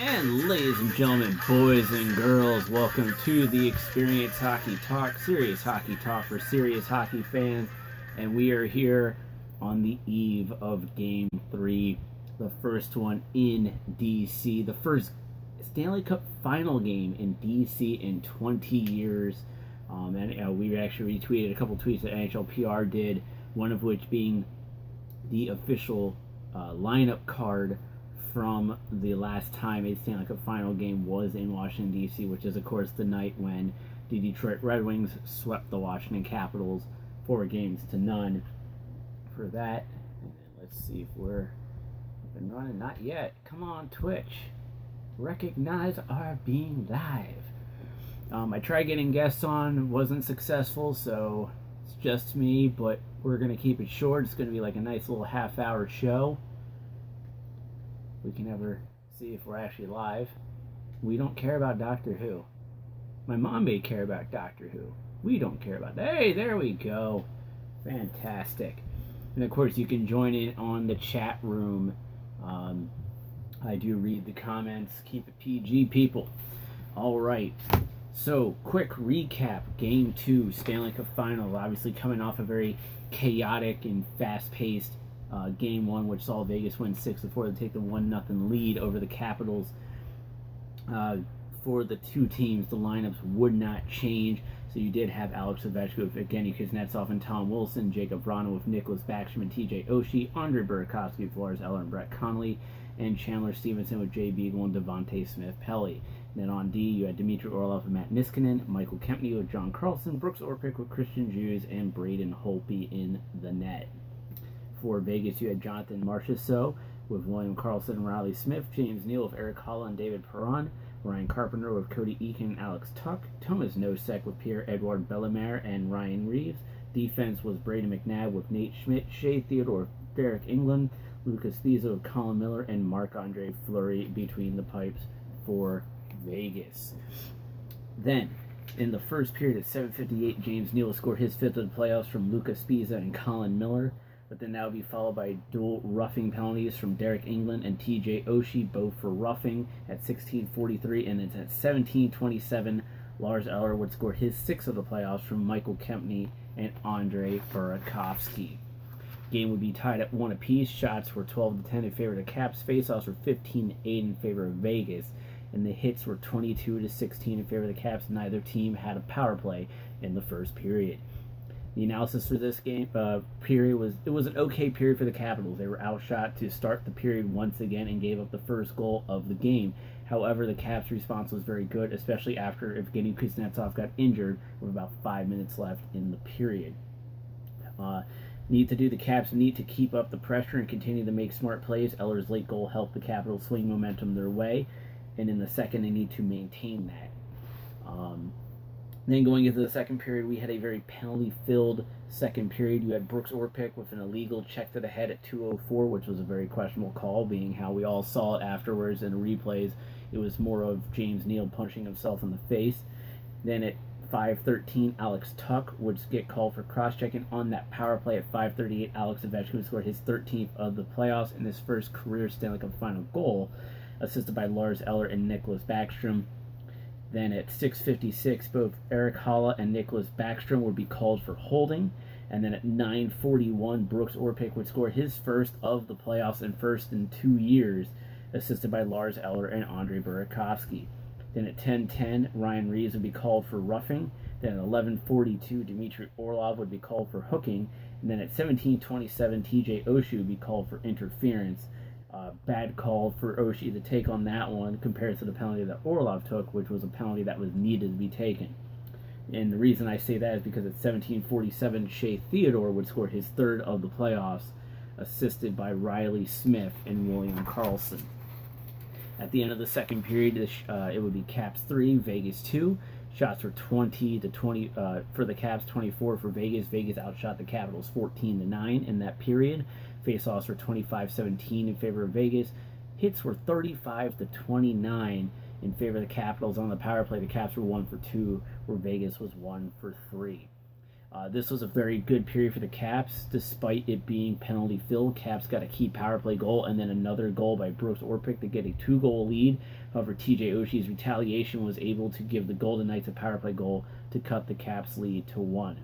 And ladies and gentlemen, boys and girls, welcome to the Experience Hockey Talk, serious hockey talk for serious hockey fans. And we are here on the eve of Game 3, the first one in DC, the first Stanley Cup final game in DC in 20 years. We actually retweeted a couple tweets that NHL PR did, one of which being the official lineup card from the last time a Stanley Cup final game was in Washington, D.C., which is, of course, the night when the Detroit Red Wings swept the Washington Capitals 4-0. For that, let's see if we're up and running. Not yet. Come on, Twitch. Recognize our being live. I tried getting guests on, wasn't successful, so it's just me, but we're going to keep it short. It's going to be like a nice little half-hour show. We can never see if we're actually live. We don't care about Doctor Who. My mom may care about Doctor Who. We don't care about that. Hey, there we go. Fantastic. And of course, you can join in on the chat room. I do read the comments. Keep it PG, people. All right. So, quick recap. Game 2, Stanley Cup Finals. Obviously coming off a very chaotic and fast-paced Game 1, which saw Vegas win 6-4 to take the 1-0 lead over the Capitals. For the two teams, the lineups would not change. So you did have Alex Ovechkin with Evgeny Kuznetsov and Tom Wilson, Jacob Vrana with Nicholas Backstrom and TJ Oshie, Andre Burakovsky with Lars Eller and Brett Connolly, and Chandler Stevenson with Jay Beagle and Devontae Smith-Pelly. Then on D, you had Dmitry Orlov with Matt Niskanen, Michael Kempny with John Carlson, Brooks Orpik with Christian Hughes, and Braden Holtby in the net. For Vegas, you had Jonathan Marchessault with William Karlsson and Riley Smith, James Neal with Eric Holla and David Perron, Ryan Carpenter with Cody Eakin and Alex Tuck, Thomas Nosek with Pierre-Edouard Bellemare and Ryan Reeves. Defense was Braden McNabb with Nate Schmidt, Shea Theodore, Derek England, Lucas Spiza with Colin Miller, and Marc-Andre Fleury between the pipes for Vegas. Then, in the first period at 7:58, James Neal scored his fifth of the playoffs from Lucas Spiza and Colin Miller. But then that would be followed by dual roughing penalties from Derek England and TJ Oshie, both for roughing at 16:43, and then at 17:27, Lars Eller would score his sixth of the playoffs from Michael Kempny and Andre Burakovsky. Game would be tied at 1 apiece. Shots were 12-10 in favor of the Caps. Faceoffs were 15-8 in favor of Vegas, and the hits were 22-16 in favor of the Caps. Neither team had a power play in the first period. The analysis for this game period was an okay period for the Capitals. They were outshot to start the period once again and gave up the first goal of the game. However, the Caps' response was very good, especially after Evgeny Kuznetsov got injured with about 5 minutes left in the period. The Caps need to keep up the pressure and continue to make smart plays. Eller's late goal helped the Capitals swing momentum their way, and in the second, they need to maintain that. Then going into the second period, we had a very penalty-filled second period. You had Brooks Orpik with an illegal check to the head at 2:04, which was a very questionable call, being how we all saw it afterwards in the replays. It was more of James Neal punching himself in the face. Then at 5:13, Alex Tuck would get called for cross-checking on that power play. At 5:38, Alex Ovechkin scored his 13th of the playoffs and his first career Stanley Cup final goal, assisted by Lars Eller and Nicholas Backstrom. Then at 6:56, both Eric Holla and Nicholas Backstrom would be called for holding. And then at 9:41, Brooks Orpik would score his first of the playoffs and first in 2 years, assisted by Lars Eller and Andre Burakovsky. Then at 10:10, Ryan Reeves would be called for roughing. Then at 11:42, Dmitry Orlov would be called for hooking. And then at 17:27, TJ Oshie would be called for interference. Bad call for Oshie to take on that one compared to the penalty that Orlov took, which was a penalty that was needed to be taken. And the reason I say that is because at 17:47, Shea Theodore would score his third of the playoffs, assisted by Riley Smith and William Karlsson. At the end of the second period, it would be Caps 3, Vegas 2. Shots were 20-20 for the Caps, 24 for Vegas. Vegas outshot the Capitals 14-9 in that period. Faceoffs were 25-17 in favor of Vegas. Hits were 35-29 in favor of the Capitals. On the power play, the Caps were 1 for 2, where Vegas was 1 for 3. This was a very good period for the Caps, despite it being penalty filled. Caps got a key power play goal and then another goal by Brooks Orpik to get a 2-goal lead. However, TJ retaliation was able to give the Golden Knights a power play goal to cut the Caps lead to 1.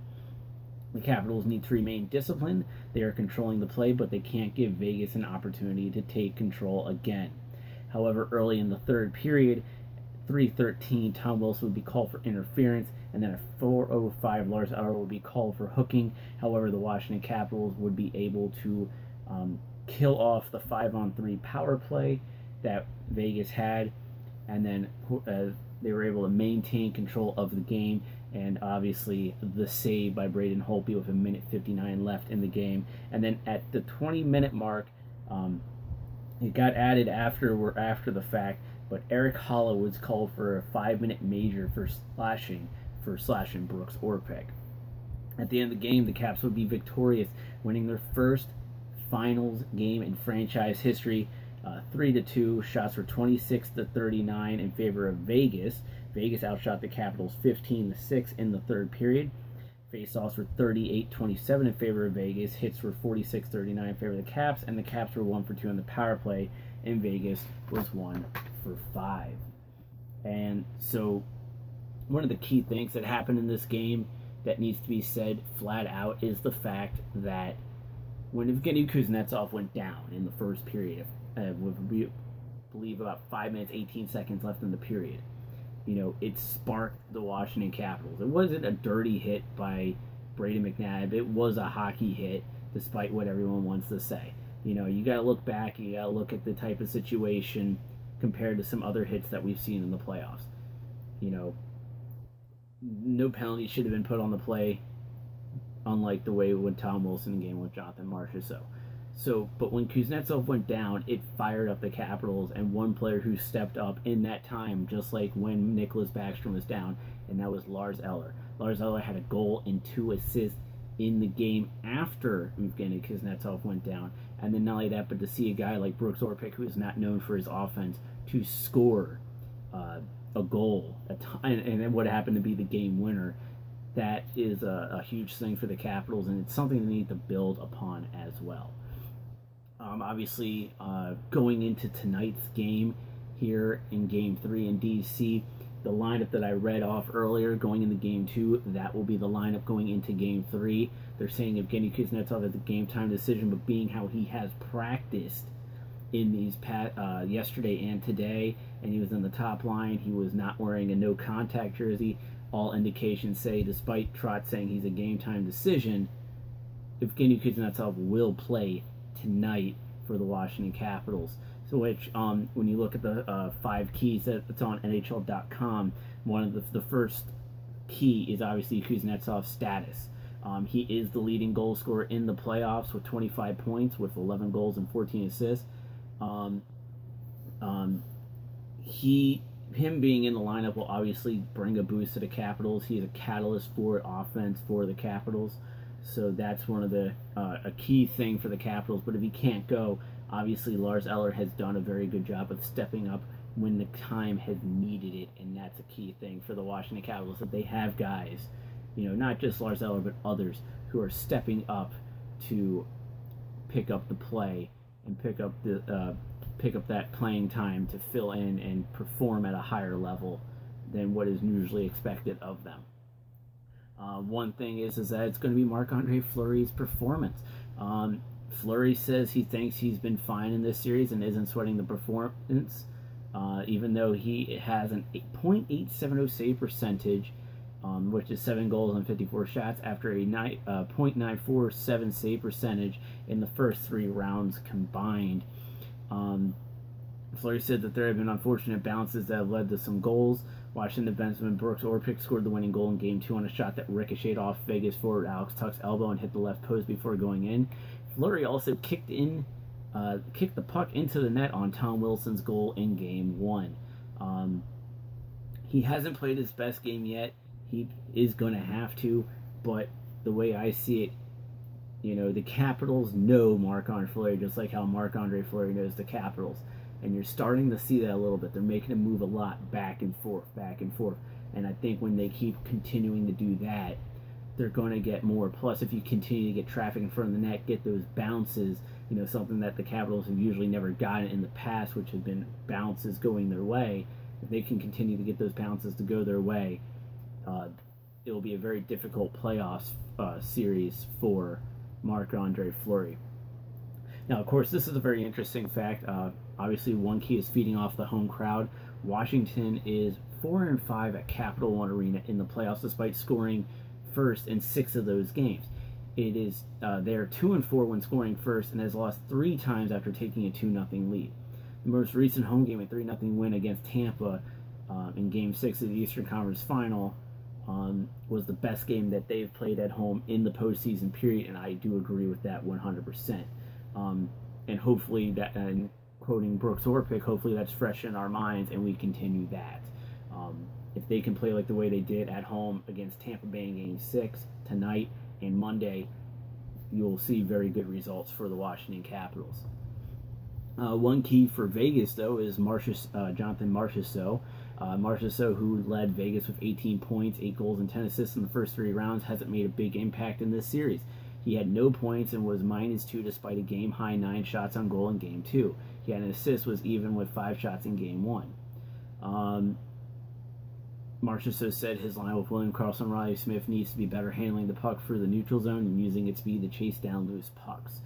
The Capitals need to remain disciplined. They are controlling the play, but they can't give Vegas an opportunity to take control again. However, early in the third period, 3:13, Tom Wilson would be called for interference, and then at 4:05, Lars Eller would be called for hooking. However, the Washington Capitals would be able to kill off the 5-on-3 power play that Vegas had, and then they were able to maintain control of the game, and obviously the save by Braden Holtby with 1:59 left in the game. And then at the 20-minute mark, it got added after the fact, but Eric Holla was called for a 5-minute major for slashing Brooks Orpik. At the end of the game, the Caps would be victorious, winning their first finals game in franchise history, 3-2. Shots were 26-39 in favor of Vegas. Vegas outshot the Capitals 15-6 in the third period. Faceoffs were 38-27 in favor of Vegas. Hits were 46-39 in favor of the Caps, and the Caps were 1-for-2 on the power play, and Vegas was 1-for-5. And so one of the key things that happened in this game that needs to be said flat out is the fact that when Evgeny Kuznetsov went down in the first period, with, I believe, about 5 minutes, 18 seconds left in the period, it sparked the Washington Capitals. It wasn't a dirty hit by Brady McNabb. It was a hockey hit, despite what everyone wants to say. You got to look back. You got to look at the type of situation compared to some other hits that we've seen in the playoffs. No penalty should have been put on the play, unlike the way when Tom Wilson game with Jonathan Marchessault. But when Kuznetsov went down, it fired up the Capitals, and one player who stepped up in that time, just like when Nicholas Backstrom was down, and that was Lars Eller. Lars Eller had a goal and 2 assists in the game after Evgeny Kuznetsov went down. And then not only that, but to see a guy like Brooks Orpik, who is not known for his offense, to score a goal, and then what happened to be the game winner, that is a huge thing for the Capitals, and it's something they need to build upon as well. Obviously, going into tonight's game here in Game 3 in DC, the lineup that I read off earlier going into Game 2, that will be the lineup going into Game 3. They're saying Evgeny Kuznetsov is a game-time decision, but being how he has practiced in these yesterday and today, and he was in the top line, he was not wearing a no-contact jersey. All indications say, despite Trotz saying he's a game-time decision, Evgeny Kuznetsov will play tonight for the Washington Capitals. So which, when you look at the 5 keys that's on NHL.com, one of the first key is obviously Kuznetsov's status. He is the leading goal scorer in the playoffs with 25 points, with 11 goals and 14 assists. Him being in the lineup will obviously bring a boost to the Capitals. He's a catalyst for offense for the Capitals. So that's one of the a key thing for the Capitals. But if he can't go, obviously Lars Eller has done a very good job of stepping up when the time has needed it, and that's a key thing for the Washington Capitals, that they have guys, not just Lars Eller, but others who are stepping up to pick up the play and pick up that playing time to fill in and perform at a higher level than what is usually expected of them. One thing is that it's going to be Marc-Andre Fleury's performance. Fleury says he thinks he's been fine in this series and isn't sweating the performance, even though he has an .870 save percentage, which is 7 goals and 54 shots, after a .947 save percentage in the first 3 rounds combined. Fleury said that there have been unfortunate bounces that have led to some goals. Washington defenseman Brooks Orpik scored the winning goal in Game 2 on a shot that ricocheted off Vegas forward Alex Tuch's elbow and hit the left post before going in. Fleury also kicked the puck into the net on Tom Wilson's goal in Game 1. He hasn't played his best game yet. He is going to have to, but the way I see it, the Capitals know Marc-Andre Fleury just like how Marc-Andre Fleury knows the Capitals. And you're starting to see that a little bit. They're making him move a lot back and forth. And I think when they keep continuing to do that, they're going to get more. Plus, if you continue to get traffic in front of the net, get those bounces, something that the Capitals have usually never gotten in the past, which have been bounces going their way. If they can continue to get those bounces to go their way, it will be a very difficult playoffs series for Marc-Andre Fleury. Now, of course, this is a very interesting fact. Obviously, one key is feeding off the home crowd. Washington is 4-5 at Capital One Arena in the playoffs, despite scoring first in 6 of those games. It is they're 2-4 when scoring first, and has lost 3 times after taking a 2-0 lead. The most recent home game, a 3-0 win against Tampa in Game 6 of the Eastern Conference Final, was the best game that they've played at home in the postseason period, and I do agree with that 100%. And hopefully that, and quoting Brooks Orpik, hopefully that's fresh in our minds and we continue that. If they can play like the way they did at home against Tampa Bay in Game 6 tonight and Monday, you'll see very good results for the Washington Capitals. One key for Vegas, though, is Jonathan Marchessault. Marchessault, who led Vegas with 18 points, 8 goals, and 10 assists in the first 3 rounds, hasn't made a big impact in this series. He had no points and was -2 despite a game-high 9 shots on goal in Game 2. He had an assist, was even with 5 shots in Game 1. Marchessault said his line with William Karlsson, Riley Smith needs to be better handling the puck for the neutral zone and using its speed to chase down loose pucks.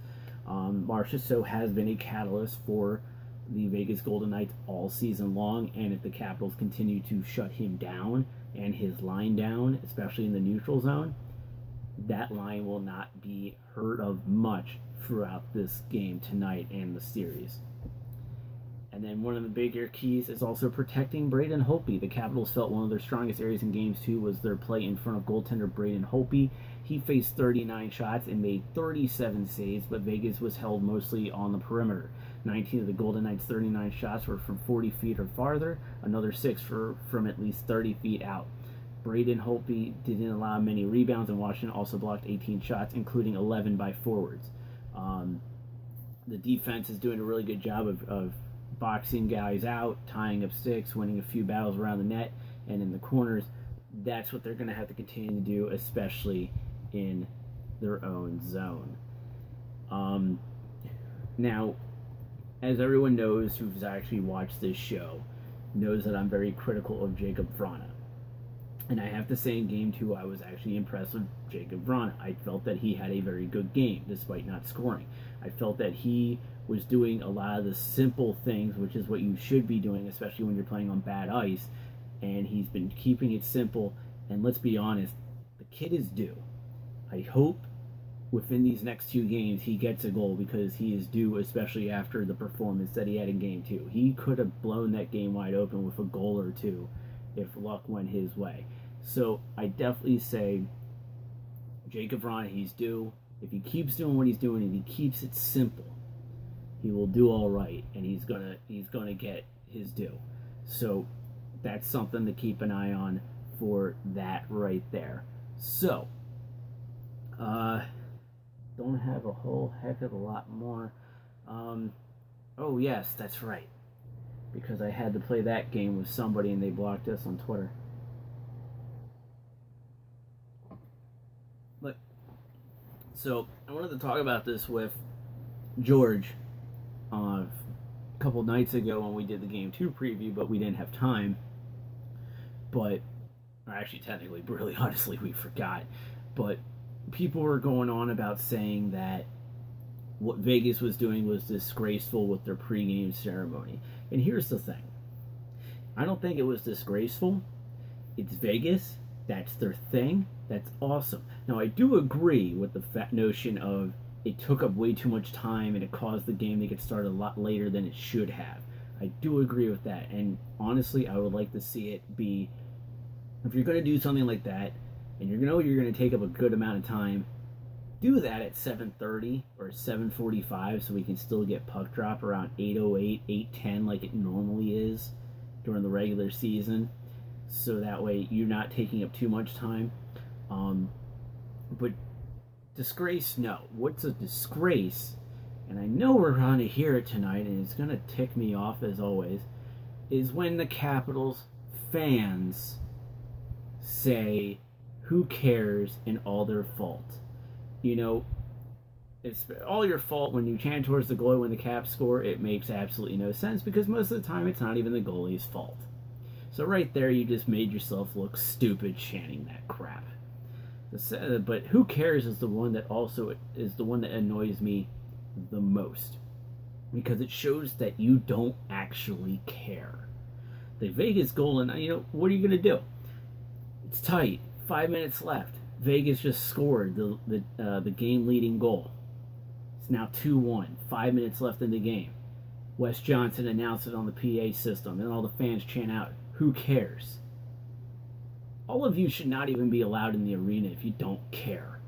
Marchessault has been a catalyst for the Vegas Golden Knights all season long, and if the Capitals continue to shut him down and his line down, especially in the neutral zone, that line will not be heard of much throughout this game tonight and the series. And then one of the bigger keys is also protecting Braden Holtby. The Capitals felt one of their strongest areas in Games 2 was their play in front of goaltender Braden Holtby. He faced 39 shots and made 37 saves, but Vegas was held mostly on the perimeter. 19 of the Golden Knights' 39 shots were from 40 feet or farther, another 6 from at least 30 feet out. Braden Holtby didn't allow many rebounds, and Washington also blocked 18 shots, including 11 by forwards. The defense is doing a really good job of boxing guys out, tying up sticks, winning a few battles around the net and in the corners. That's what they're going to have to continue to do, especially in their own zone. Now, as everyone knows who's actually watched this show, knows that I'm very critical of Jakub Vrana. And I have to say, in Game 2, I was actually impressed with Jakub Vrana. I felt that he had a very good game, despite not scoring. I felt that he was doing a lot of the simple things, which is what you should be doing, especially when you're playing on bad ice. And he's been keeping it simple. And let's be honest, the kid is due. I hope within these next 2 games he gets a goal, because he is due, especially after the performance that he had in Game 2. He could have blown that game wide open with a goal or 2 if luck went his way. So I definitely say Jakub Vrana, he's due. If he keeps doing what he's doing and he keeps it simple, he will do all right, and he's gonna get his due. So that's something to keep an eye on for that right there. So don't have a whole heck of a lot more. Oh yes, that's right, because I had to play that game with somebody and they blocked us on Twitter. But so I wanted to talk about this with George a couple nights ago when we did the Game 2 preview, but we didn't have time. But, or actually technically, really honestly, we forgot. But people were going on about saying that what Vegas was doing was disgraceful with their pregame ceremony. And here's the thing. I don't think it was disgraceful. It's Vegas. That's their thing. That's awesome. Now, I do agree with the notion of it took up way too much time and it caused the game to get started a lot later than it should have. I do agree with that. And honestly, I would like to see it be, if you're going to do something like that, and you know you're going to take up a good amount of time, do that at 7:30 or 7:45 so we can still get puck drop around 8:08, 8:10 like it normally is during the regular season. So that way you're not taking up too much time. But disgrace, no. What's a disgrace, and I know we're going to hear it tonight and it's going to tick me off as always, is when the Capitals fans say who cares and all their fault. You know, it's all your fault when you chant towards the goalie when the Caps score. It makes absolutely no sense because most of the time it's not even the goalie's fault. So right there, you just made yourself look stupid chanting that crap. But who cares is the one that also is the one that annoys me the most, because it shows that you don't actually care. The Vegas goal, and what are you gonna do? It's tight. 5 minutes left. Vegas just scored the game-leading goal. It's now 2-1. 5 minutes left in the game. Wes Johnson announced it on the PA system, and all the fans chant out, "Who cares?" All of you should not even be allowed in the arena if you don't care.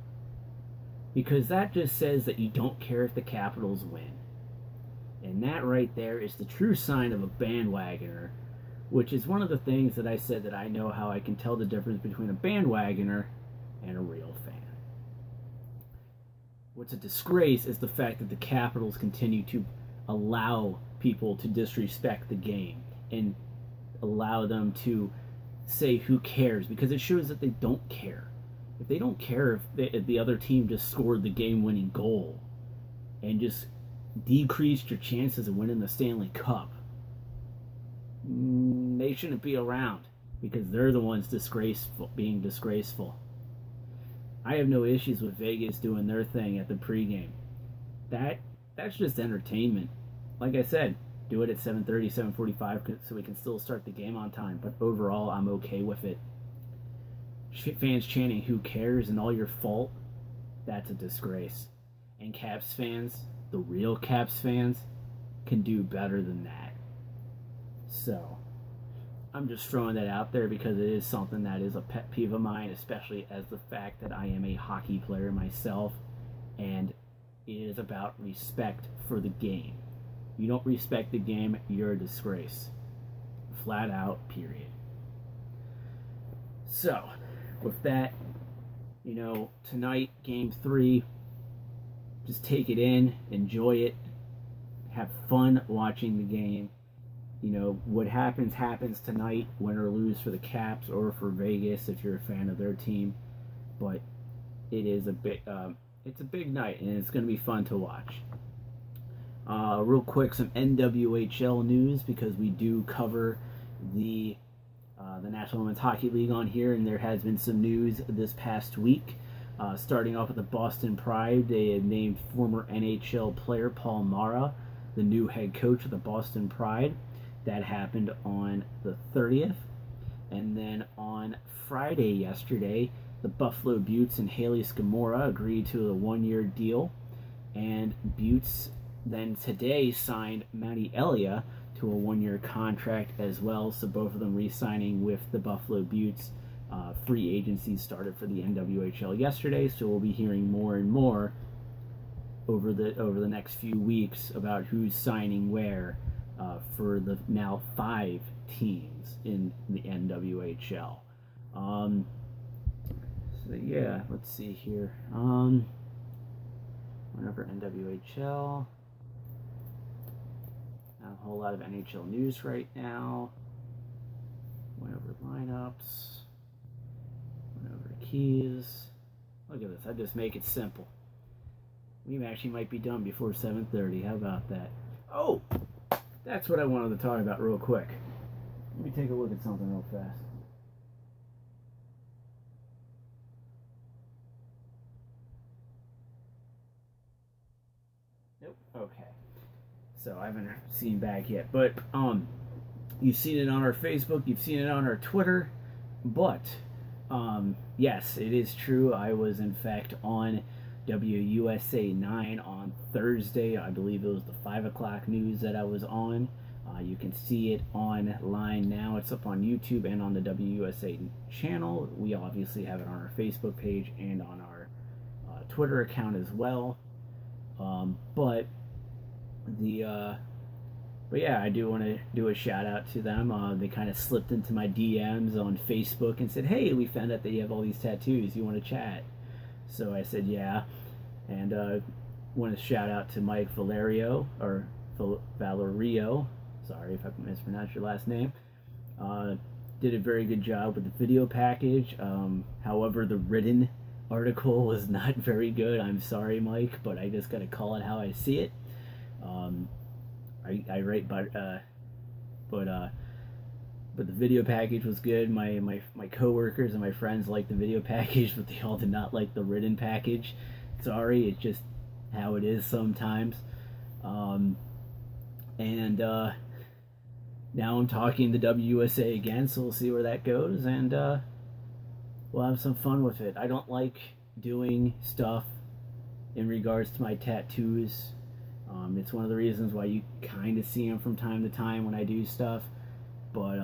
Because that just says that you don't care if the Capitals win. And that right there is the true sign of a bandwagoner, which is one of the things that I said that I know how I can tell the difference between a bandwagoner and a real fan. What's a disgrace is the fact that the Capitals continue to allow people to disrespect the game and allow them to say who cares, because it shows that they don't care. If they don't care if the other team just scored the game-winning goal and just decreased your chances of winning the Stanley Cup, they shouldn't be around, because they're the ones being disgraceful. I have no issues with Vegas doing their thing at the pregame. That's just entertainment. Like I said, do it at 7:30, 7:45 so we can still start the game on time. But overall, I'm okay with it. Fans chanting "Who cares?" and all your fault, that's a disgrace. And Caps fans, the real Caps fans, can do better than that. So, I'm just throwing that out there because it is something that is a pet peeve of mine, especially as the fact that I am a hockey player myself, and it is about respect for the game. You don't respect the game, you're a disgrace. Flat out, period. So, with that, tonight, Game 3, just take it in, enjoy it, have fun watching the game. What happens tonight, win or lose for the Caps or for Vegas if you're a fan of their team. But it is it's a big night, and it's going to be fun to watch. Real quick, some NWHL news, because we do cover the National Women's Hockey League on here, and there has been some news this past week. Starting off with the Boston Pride, they had named former NHL player Paul Mara the new head coach of the Boston Pride. That happened on the 30th. And then on Friday yesterday, the Buffalo Beauts and Haley Scamora agreed to a one-year deal. And Beauts then today signed Matty Elia to a one-year contract as well. So both of them re-signing with the Buffalo Beauts. Free agency started for the NWHL yesterday, so we'll be hearing more and more over the next few weeks about who's signing where for the now 5 teams in the NWHL. So yeah, let's see here. Went over NWHL. Not a whole lot of NHL news right now. Went over lineups. Went over keys. Look at this. I just make it simple. We actually might be done before 7:30. How about that? Oh, that's what I wanted to talk about real quick. Let me take a look at something real fast. Nope. Okay. So I haven't seen back yet, but you've seen it on our Facebook, you've seen it on our Twitter, but yes, it is true. I was in fact on WUSA 9 on Thursday. I believe it was the 5 o'clock news that I was on. You can see it online now. It's up on YouTube and on the WUSA channel. We obviously have it on our Facebook page and on our Twitter account as well. But yeah, I do want to do a shout out to them. They kind of slipped into my DMs on Facebook and said, "Hey, we found out that you have all these tattoos. You want to chat?" So I said, "Yeah," and want to shout out to Mike Valerio Sorry if I mispronounced your last name. did a very good job with the video package. However, the written article was not very good. I'm sorry, Mike, but I just gotta call it how I see it. I write, but the video package was good. My coworkers and my friends liked the video package, but they all did not like the written package. Sorry, it's just how it is sometimes. Now I'm talking the WUSA again, so we'll see where that goes, and we'll have some fun with it. I don't like doing stuff in regards to my tattoos. It's one of the reasons why you kind of see them from time to time when I do stuff, but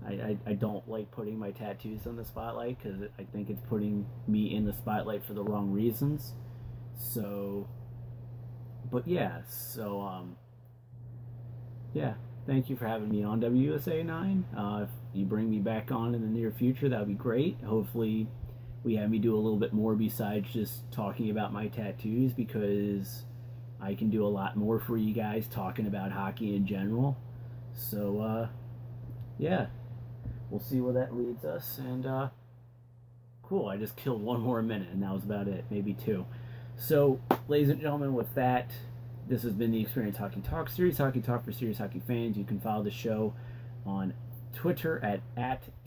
I don't like putting my tattoos on the spotlight, because I think it's putting me in the spotlight for the wrong reasons. So, but yeah, so yeah, thank you for having me on WUSA 9. If you bring me back on in the near future, that would be great. Hopefully we have me do a little bit more besides just talking about my tattoos, because I can do a lot more for you guys talking about hockey in general. So yeah, we'll see where that leads us. And cool, I just killed one more minute, and that was about it, maybe two. So, ladies and gentlemen, with that, this has been the Experience Hockey Talk series, Hockey Talk for serious hockey fans. You can follow the show on Twitter at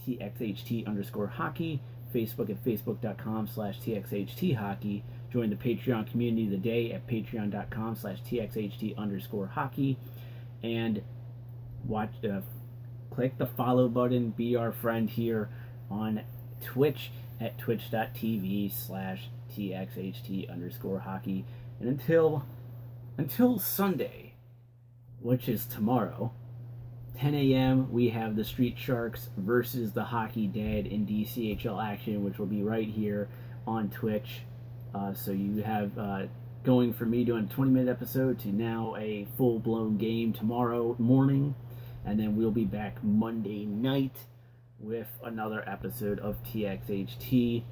TXHT_hockey, Facebook at facebook.com/TXHT join the Patreon community of the day at patreon.com/TXHT_hockey, and click the follow button, be our friend here on Twitch at twitch.tv/TXHT_hockey. And until Sunday, which is tomorrow, 10 a.m., we have the Street Sharks versus the Hockey Dead in DCHL action, which will be right here on Twitch. So you have going from me doing a 20-minute episode to now a full-blown game tomorrow morning, and then we'll be back Monday night with another episode of TXHT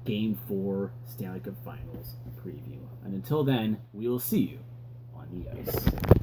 Game 4 Stanley Cup Finals preview. And until then, we will see you on the ice.